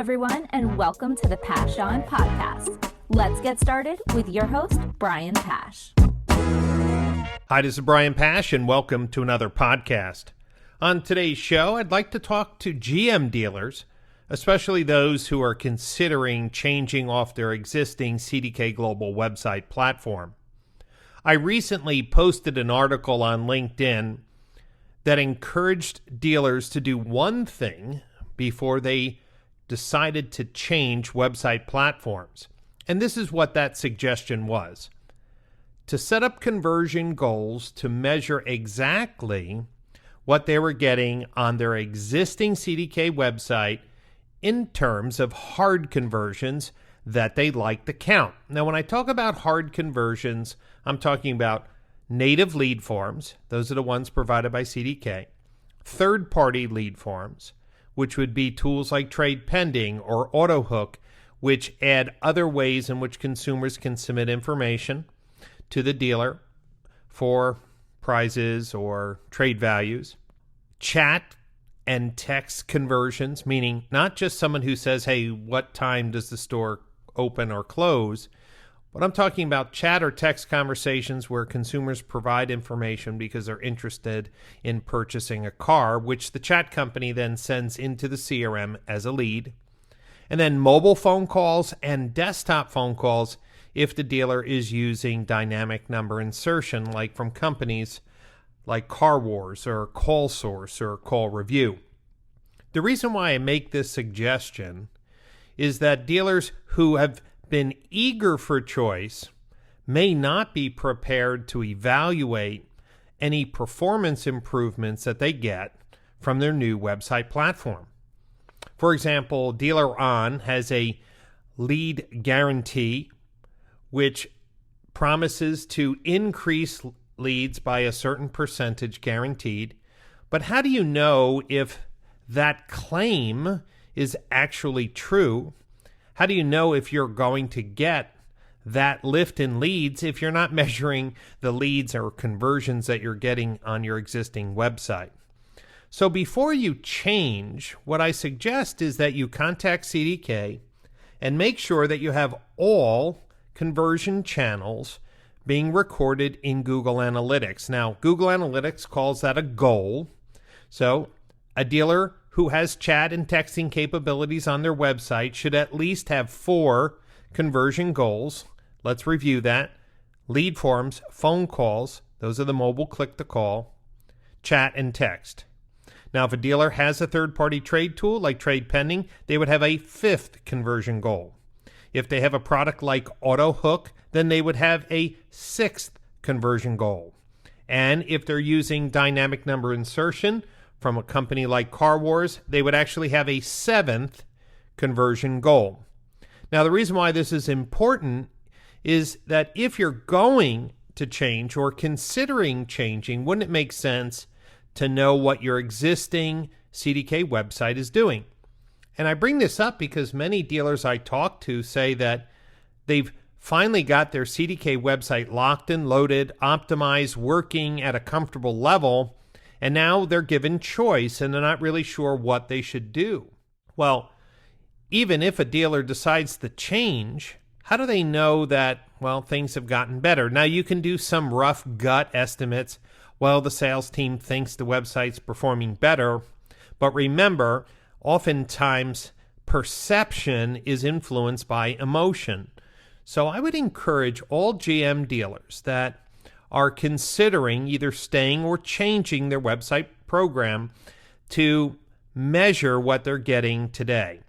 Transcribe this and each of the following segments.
everyone, and welcome to the Pash On Podcast. Let's get started with your host, Brian Pash. Hi, this is Brian Pash, and welcome to another podcast. On today's show, I'd like to talk to GM dealers, especially those who are considering changing off their existing CDK Global website platform. I recently posted an article on LinkedIn that encouraged dealers to do one thing before they decided to change website platforms. And this is what that suggestion was: to set up conversion goals to measure exactly what they were getting on their existing CDK website in terms of hard conversions that they'd like to count. Now, when I talk about hard conversions, I'm talking about native lead forms. Those are the ones provided by CDK. Third-party lead forms, which would be tools like Trade Pending or AutoHook, which add other ways in which consumers can submit information to the dealer for prizes or trade values. Chat and text conversions, meaning not just someone who says, hey, what time does the store open or close, but I'm talking about chat or text conversations where consumers provide information because they're interested in purchasing a car, which the chat company then sends into the CRM as a lead. And then mobile phone calls and desktop phone calls if the dealer is using dynamic number insertion, like from companies like Car Wars or Call Source or Call Review. The reason why I make this suggestion is that dealers who have been eager for choice may not be prepared to evaluate any performance improvements that they get from their new website platform. For example, Dealer On has a lead guarantee which promises to increase leads by a certain percentage guaranteed. But how do you know if that claim is actually true? How do you know if you're going to get that lift in leads if you're not measuring the leads or conversions that you're getting on your existing website? So before you change, what I suggest is that you contact CDK and make sure that you have all conversion channels being recorded in Google Analytics. Now, Google Analytics calls that a goal. So a dealer who has chat and texting capabilities on their website should at least have 4 conversion goals. Let's review that. Lead forms, phone calls, those are the mobile click to call, chat and text. Now, if a dealer has a third-party trade tool like Trade Pending, they would have a 5th conversion goal. If they have a product like AutoHook, then they would have a 6th conversion goal. And if they're using dynamic number insertion from a company like Car Wars, they would actually have a 7th conversion goal. Now, the reason why this is important is that if you're going to change or considering changing, wouldn't it make sense to know what your existing CDK website is doing? And I bring this up because many dealers I talk to say that they've finally got their CDK website locked and loaded, optimized, working at a comfortable level, and now they're given choice and they're not really sure what they should do. Well, even if a dealer decides to change, how do they know that, well, things have gotten better? Now, you can do some rough gut estimates. Well, the sales team thinks the website's performing better. But remember, oftentimes perception is influenced by emotion. So I would encourage all GM dealers that are considering either staying or changing their website program to measure what they're getting today.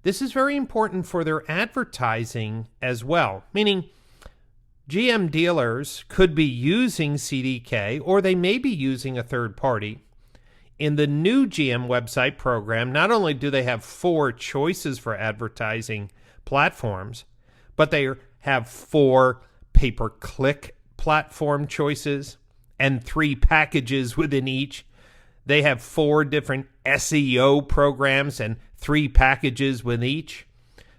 This is very important for their advertising as well, meaning GM dealers could be using CDK or they may be using a third party. In the new GM website program, not only do they have 4 choices for advertising platforms, but they have 4 pay-per-click platform choices and 3 packages within each. They have 4 different SEO programs and 3 packages with each.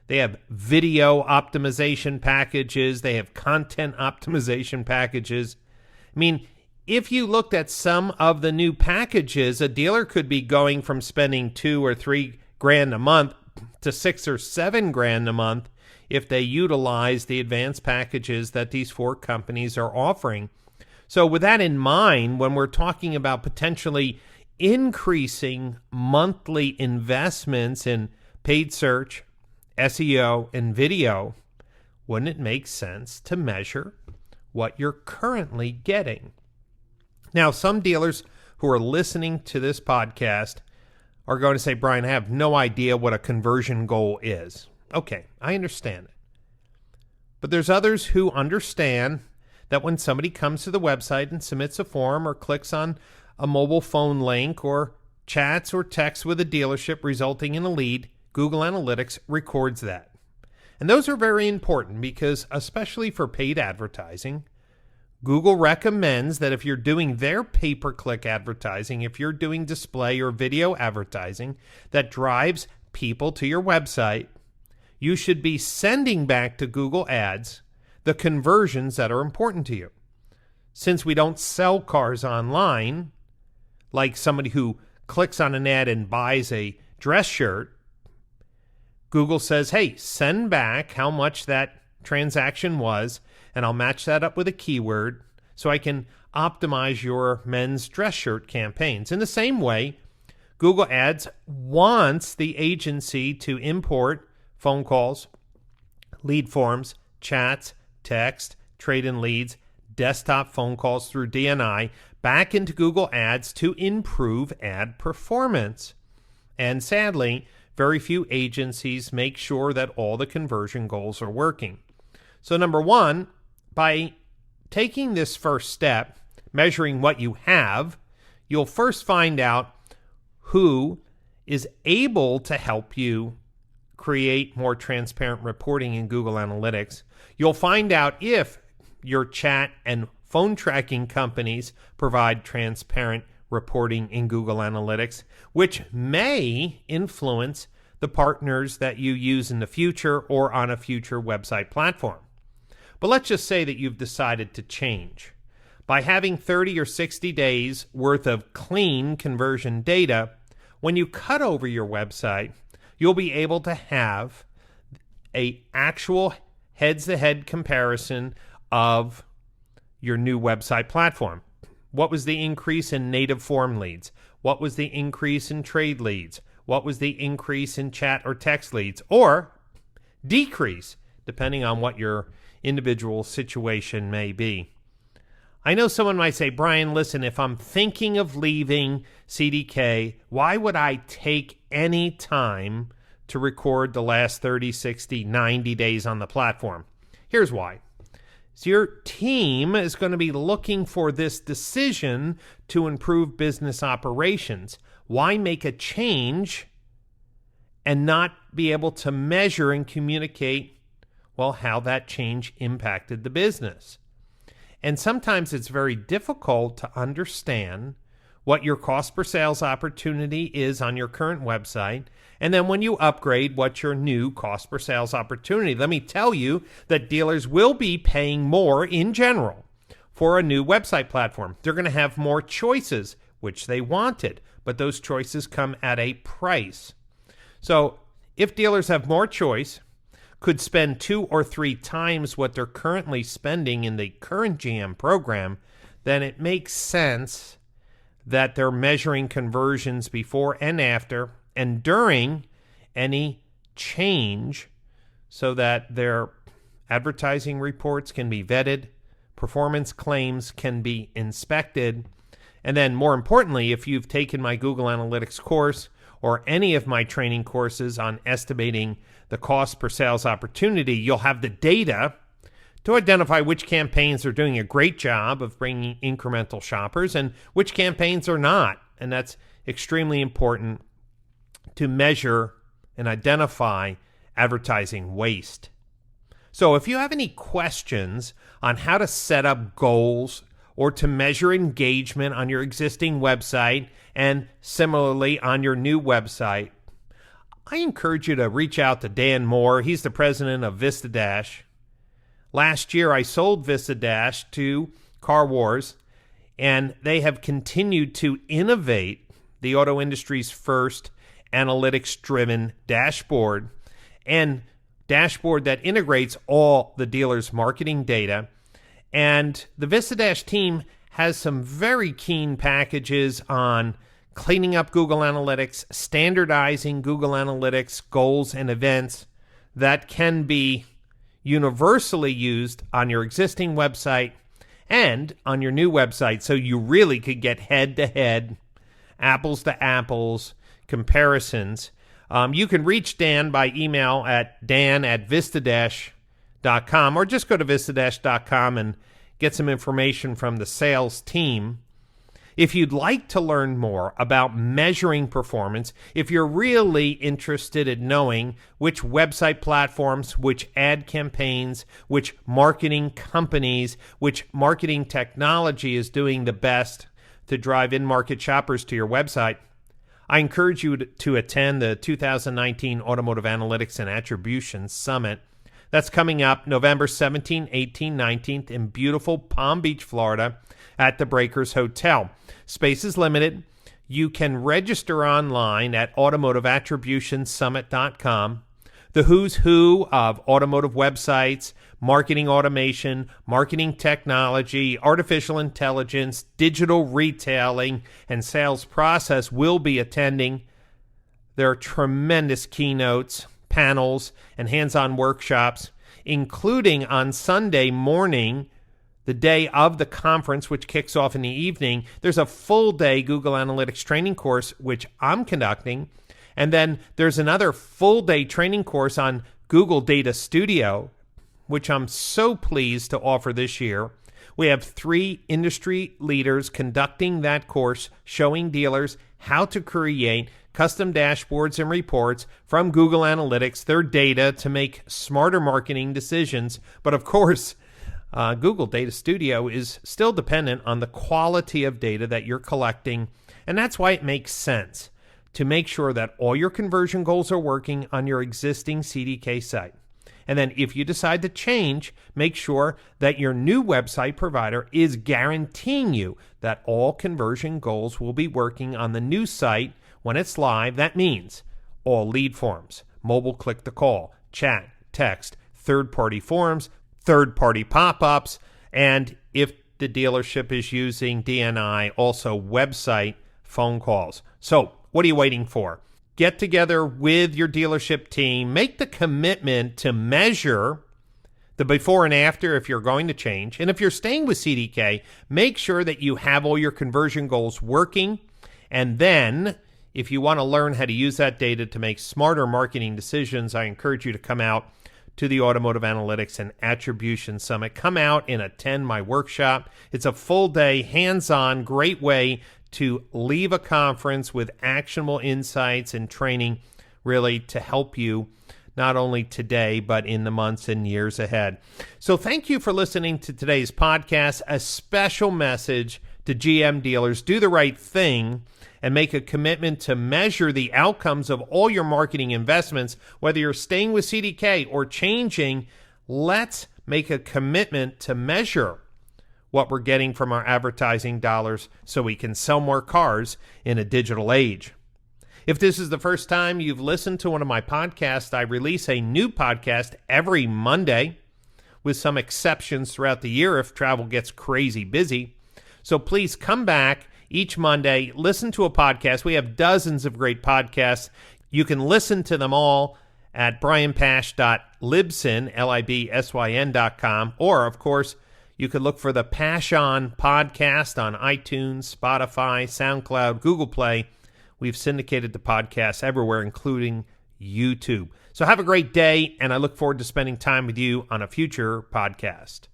They have video optimization packages. They have content optimization packages. I mean, if you looked at some of the new packages, a dealer could be going from spending $2,000 or $3,000 a month to $6 or $7 a month if they utilize the advanced packages that these 4 companies are offering. So with that in mind, when we're talking about potentially increasing monthly investments in paid search, SEO, and video, wouldn't it make sense to measure what you're currently getting? Now, some dealers who are listening to this podcast are going to say, Brian, I have no idea what a conversion goal is. Okay, I understand it. But there's others who understand that when somebody comes to the website and submits a form or clicks on a mobile phone link or chats or texts with a dealership resulting in a lead, Google Analytics records that. And those are very important because, especially for paid advertising, Google recommends that if you're doing their pay-per-click advertising, if you're doing display or video advertising that drives people to your website, you should be sending back to Google Ads the conversions that are important to you. Since we don't sell cars online, like somebody who clicks on an ad and buys a dress shirt, Google says, hey, send back how much that transaction was, and I'll match that up with a keyword so I can optimize your men's dress shirt campaigns. In the same way, Google Ads wants the agency to import phone calls, lead forms, chats, text, trade-in leads, desktop phone calls through DNI back into Google Ads to improve ad performance. And sadly, very few agencies make sure that all the conversion goals are working. So number one, by taking this first step, measuring what you have, you'll first find out who is able to help you create more transparent reporting in Google Analytics. You'll find out if your chat and phone tracking companies provide transparent reporting in Google Analytics, which may influence the partners that you use in the future or on a future website platform. But let's just say that you've decided to change. By having 30 or 60 days worth of clean conversion data, when you cut over your website, you'll be able to have an actual heads-to-head comparison of your new website platform. What was the increase in native form leads? What was the increase in trade leads? What was the increase in chat or text leads? Or decrease, depending on what your individual situation may be. I know someone might say, Brian, listen, if I'm thinking of leaving CDK, why would I take any time to record the last 30, 60, 90 days on the platform? Here's why. So your team is going to be looking for this decision to improve business operations. Why make a change and not be able to measure and communicate, well, how that change impacted the business? And sometimes it's very difficult to understand what your cost per sales opportunity is on your current website, and then when you upgrade, what's your new cost per sales opportunity. Let me tell you that dealers will be paying more in general for a new website platform. They're going to have more choices, which they wanted, but those choices come at a price. So if dealers have more choice, could spend 2 or 3 times what they're currently spending in the current GM program, then it makes sense that they're measuring conversions before and after and during any change so that their advertising reports can be vetted, performance claims can be inspected, and then more importantly, if you've taken my Google Analytics course or any of my training courses on estimating the cost per sales opportunity, you'll have the data to identify which campaigns are doing a great job of bringing incremental shoppers and which campaigns are not. And that's extremely important to measure and identify advertising waste. So if you have any questions on how to set up goals or to measure engagement on your existing website and similarly on your new website, I encourage you to reach out to Dan Moore. He's the president of VistaDash. Last year, I sold VistaDash to Car Wars, and they have continued to innovate the auto industry's first analytics-driven dashboard and dashboard that integrates all the dealer's marketing data. And the VistaDash team has some very keen packages on cleaning up Google Analytics, standardizing Google Analytics goals and events that can be universally used on your existing website and on your new website, so you really could get head-to-head, apples-to-apples comparisons. You can reach Dan by email at dan@vistadash.com, or just go to vistadash.com and get some information from the sales team. If you'd like to learn more about measuring performance, if you're really interested in knowing which website platforms, which ad campaigns, which marketing companies, which marketing technology is doing the best to drive in-market shoppers to your website, I encourage you to attend the 2019 Automotive Analytics and Attribution Summit. That's coming up November 17, 18, 19th in beautiful Palm Beach, Florida at the Breakers Hotel. Space is limited. You can register online at automotiveattributionsummit.com. The who's who of automotive websites, marketing automation, marketing technology, artificial intelligence, digital retailing, and sales process will be attending. There are tremendous keynotes, panels, and hands-on workshops, including on Sunday morning, the day of the conference, which kicks off in the evening. There's a full-day Google Analytics training course, which I'm conducting. And then there's another full-day training course on Google Data Studio, which I'm so pleased to offer this year. We have 3 industry leaders conducting that course, showing dealers how to create custom dashboards and reports from Google Analytics, their data, to make smarter marketing decisions. But of course, Google Data Studio is still dependent on the quality of data that you're collecting, and that's why it makes sense to make sure that all your conversion goals are working on your existing CDK site. And then if you decide to change, make sure that your new website provider is guaranteeing you that all conversion goals will be working on the new site when it's live. That means all lead forms, mobile click-to-call, chat, text, third-party forms, third-party pop-ups, and if the dealership is using DNI, also website phone calls. So what are you waiting for? Get together with your dealership team. Make the commitment to measure the before and after if you're going to change. And if you're staying with CDK, make sure that you have all your conversion goals working. And then if you want to learn how to use that data to make smarter marketing decisions, I encourage you to come out to the Automotive Analytics and Attribution Summit. Come out and attend my workshop. It's a full day, hands-on, great way to leave a conference with actionable insights and training, really to help you not only today, but in the months and years ahead. So thank you for listening to today's podcast. A special message to GM dealers: do the right thing and make a commitment to measure the outcomes of all your marketing investments, whether you're staying with CDK or changing. Let's make a commitment to measure what we're getting from our advertising dollars so we can sell more cars in a digital age. If this is the first time you've listened to one of my podcasts, I release a new podcast every Monday, with some exceptions throughout the year if travel gets crazy busy. So please come back each Monday, listen to a podcast. We have dozens of great podcasts. You can listen to them all at brianpash.libsyn, LIBSYN.com, or, of course, you could look for the Pash On podcast on iTunes, Spotify, SoundCloud, Google Play. We've syndicated the podcast everywhere, including YouTube. So have a great day, and I look forward to spending time with you on a future podcast.